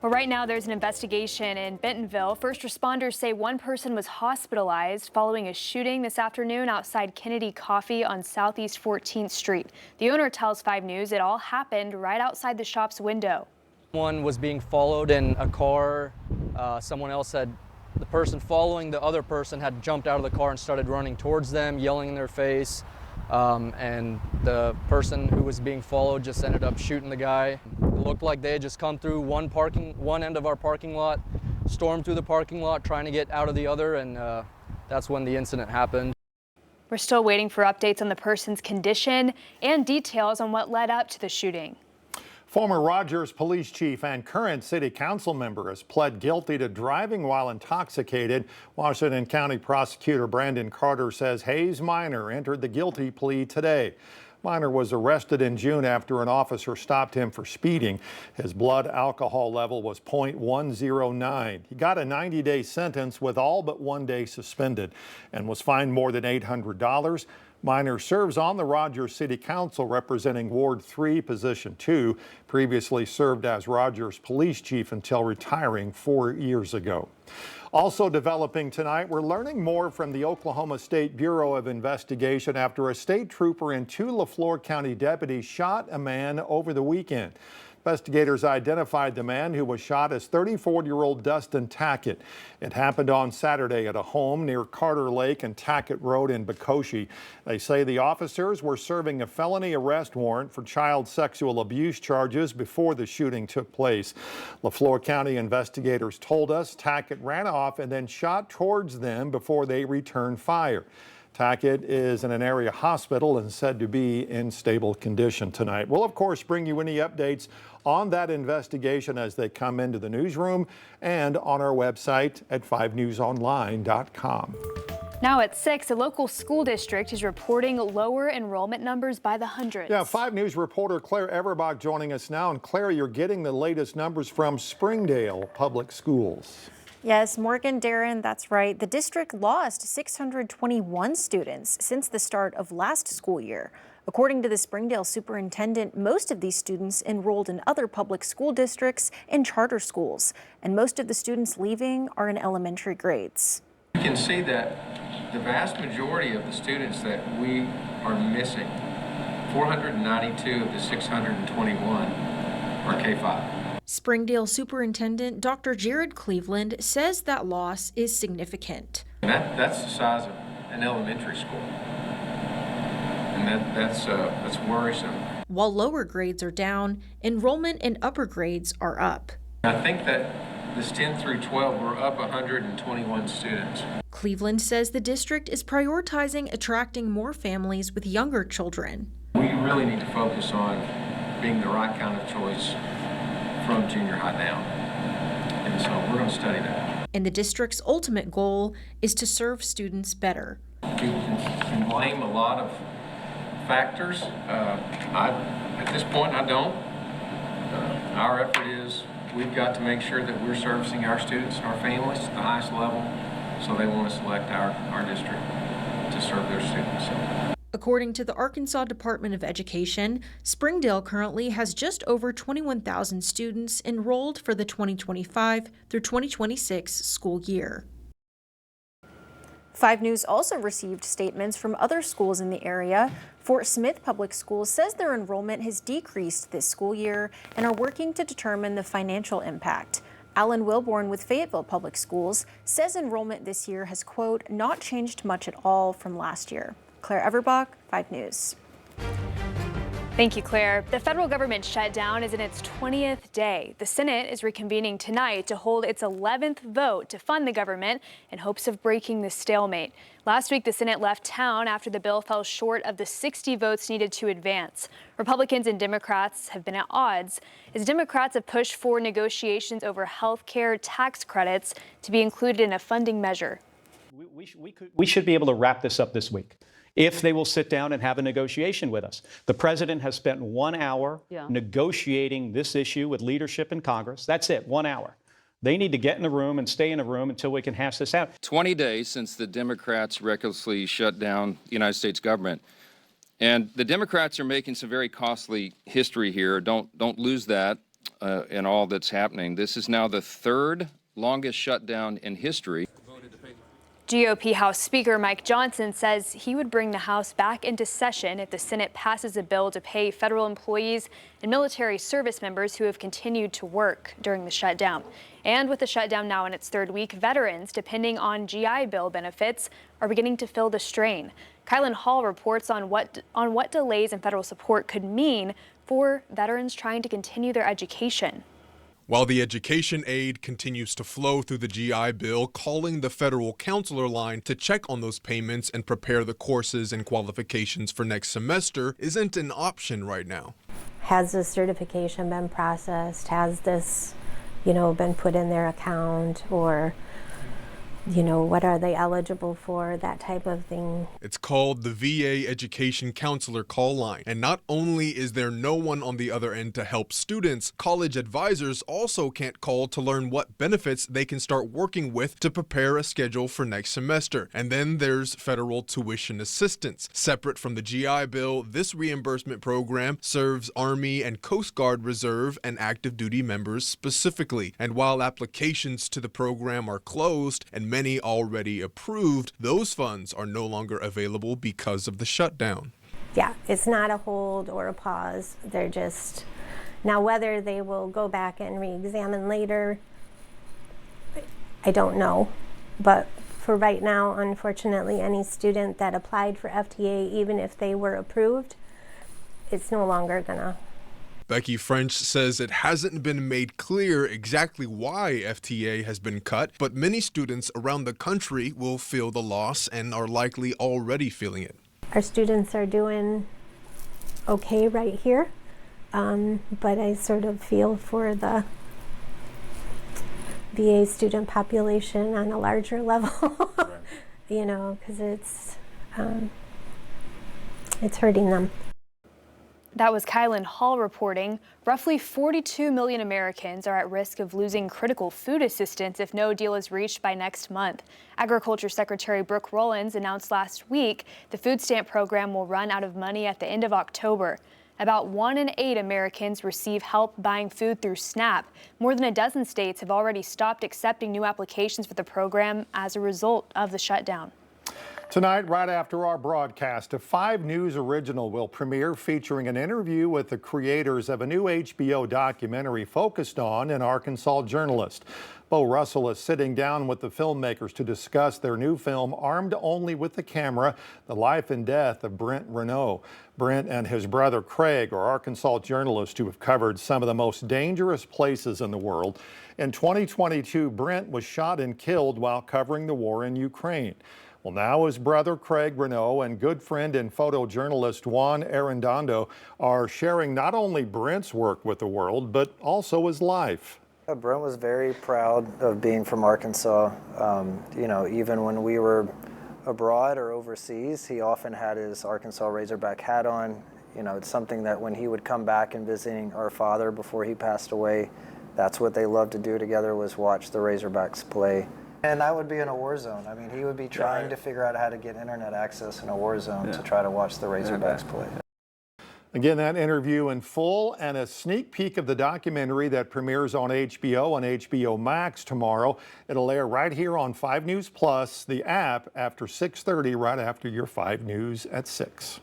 Well, right now there's an investigation in Bentonville. First responders say one person was hospitalized following a shooting this afternoon outside Kennedy Coffee on Southeast 14th Street. The owner tells 5 News it all happened right outside the shop's window. One was being followed in a car. Someone else said the person following the other person had jumped out of the car and started running towards them, yelling in their face. And the person who was being followed just ended up shooting the guy. It looked like they had just come through one end of our parking lot, stormed through the parking lot trying to get out of the other, and that's when the incident happened. We're still waiting for updates on the person's condition and details on what led up to the shooting. Former Rogers police chief and current city council member has pled guilty to driving while intoxicated. Washington County prosecutor Brandon Carter says Hayes Minor entered the guilty plea today. Minor was arrested in June after an officer stopped him for speeding. His blood alcohol level was .109. He got a 90-day sentence with all but 1 day suspended and was fined more than $800. Minor serves on the Rogers City Council representing Ward 3, Position 2, previously served as Rogers police chief until retiring 4 years ago. Also developing tonight, we're learning more from the Oklahoma State Bureau of Investigation after a state trooper and 2 LaFleur County deputies shot a man over the weekend. Investigators identified the man who was shot as 34-year-old Dustin Tackett. It happened on Saturday at a home near Carter Lake and Tackett Road in Bekoshi. They say the officers were serving a felony arrest warrant for child sexual abuse charges before the shooting took place. LaFleur County investigators told us Tackett ran off and then shot towards them before they returned fire. Tackett is in an area hospital and said to be in stable condition tonight. We'll, of course, bring you any updates on that investigation as they come into the newsroom and on our website at 5newsonline.com. Now at 6, a local school district is reporting lower enrollment numbers by the hundreds. Yeah, 5 News reporter Claire Everbach joining us now. And Claire, you're getting the latest numbers from Springdale Public Schools. Yes, Morgan, Darren, that's right. The district lost 621 students since the start of last school year. According to the Springdale superintendent, most of these students enrolled in other public school districts and charter schools, and most of the students leaving are in elementary grades. You can see that the vast majority of the students that we are missing, 492 of the 621, are K-5. Springdale Superintendent Dr. Jared Cleveland says that loss is significant. That's the size of an elementary school, and that's worrisome. While lower grades are down, enrollment in upper grades are up. I think that this 10 through 12, we're up 121 students. Cleveland says the district is prioritizing attracting more families with younger children. We really need to focus on being the right kind of choice from junior high down, and so we're going to study that. And the district's ultimate goal is to serve students better. We can blame a lot of factors. At this point, I don't. Our effort is we've got to make sure that we're servicing our students and our families at the highest level, so they want to select our district to serve their students. According to the Arkansas Department of Education, Springdale currently has just over 21,000 students enrolled for the 2025 through 2026 school year. 5 News also received statements from other schools in the area. Fort Smith Public Schools says their enrollment has decreased this school year and are working to determine the financial impact. Alan Wilborn with Fayetteville Public Schools says enrollment this year has, quote, not changed much at all from last year. Claire Everbach, 5 News. Thank you, Claire. The federal government shutdown is in its 20th day. The Senate is reconvening tonight to hold its 11th vote to fund the government in hopes of breaking the stalemate. Last week, the Senate left town after the bill fell short of the 60 votes needed to advance. Republicans and Democrats have been at odds as Democrats have pushed for negotiations over health care tax credits to be included in a funding measure. We should be able to wrap this up this week if they will sit down and have a negotiation with us. The president has spent 1 hour negotiating this issue with leadership in Congress. That's it, 1 hour. They need to get in the room and stay in the room until we can hash this out. 20 days since the Democrats recklessly shut down the United States government. And the Democrats are making some very costly history here. Don't lose that. in all that's happening. This is now the third longest shutdown in history. GOP House Speaker Mike Johnson says he would bring the House back into session if the Senate passes a bill to pay federal employees and military service members who have continued to work during the shutdown. And with the shutdown now in its third week, veterans, depending on GI Bill benefits, are beginning to feel the strain. Kylan Hall reports on what delays in federal support could mean for veterans trying to continue their education. While the education aid continues to flow through the GI Bill, calling the federal counselor line to check on those payments and prepare the courses and qualifications for next semester isn't an option right now. Has this certification been processed? Has this, been put in their account? Or, what are they eligible for? That type of thing. It's called the VA Education Counselor Call Line. And not only is there no one on the other end to help students, college advisors also can't call to learn what benefits they can start working with to prepare a schedule for next semester. And then there's federal tuition assistance. Separate from the GI Bill, this reimbursement program serves Army and Coast Guard Reserve and active duty members specifically. And while applications to the program are closed and many already approved, those funds are no longer available because of the shutdown. Yeah, it's not a hold or a pause. They're just, now whether they will go back and re-examine later, I don't know. But for right now, unfortunately, any student that applied for FTA, even if they were approved, it's no longer gonna. Becky French says it hasn't been made clear exactly why FTA has been cut, but many students around the country will feel the loss and are likely already feeling it. Our students are doing okay right here, but I sort of feel for the VA student population on a larger level, because it's hurting them. That was Kylan Hall reporting. Roughly 42 million Americans are at risk of losing critical food assistance if no deal is reached by next month. Agriculture Secretary Brooke Rollins announced last week the food stamp program will run out of money at the end of October. About 1 in 8 Americans receive help buying food through SNAP. More than a dozen states have already stopped accepting new applications for the program as a result of the shutdown. Tonight, right after our broadcast, a 5 News original will premiere featuring an interview with the creators of a new HBO documentary focused on an Arkansas journalist. Bo Russell is sitting down with the filmmakers to discuss their new film, Armed Only with the Camera, the life and death of Brent Renault. Brent and his brother Craig are Arkansas journalists who have covered some of the most dangerous places in the world. In 2022, Brent was shot and killed while covering the war in Ukraine. Well, now his brother Craig Renault and good friend and photojournalist Juan Arredondo are sharing not only Brent's work with the world, but also his life. Brent was very proud of being from Arkansas. Even when we were abroad or overseas, he often had his Arkansas Razorback hat on. It's something that when he would come back and visiting our father before he passed away, that's what they loved to do together, was watch the Razorbacks play. And I would be in a war zone. I mean, he would be trying to figure out how to get internet access in a war zone to try to watch the Razorbacks play. Again, that interview in full and a sneak peek of the documentary that premieres on HBO and HBO Max tomorrow. It'll air right here on 5 News Plus, the app, after 6:30, right after your 5 News at 6.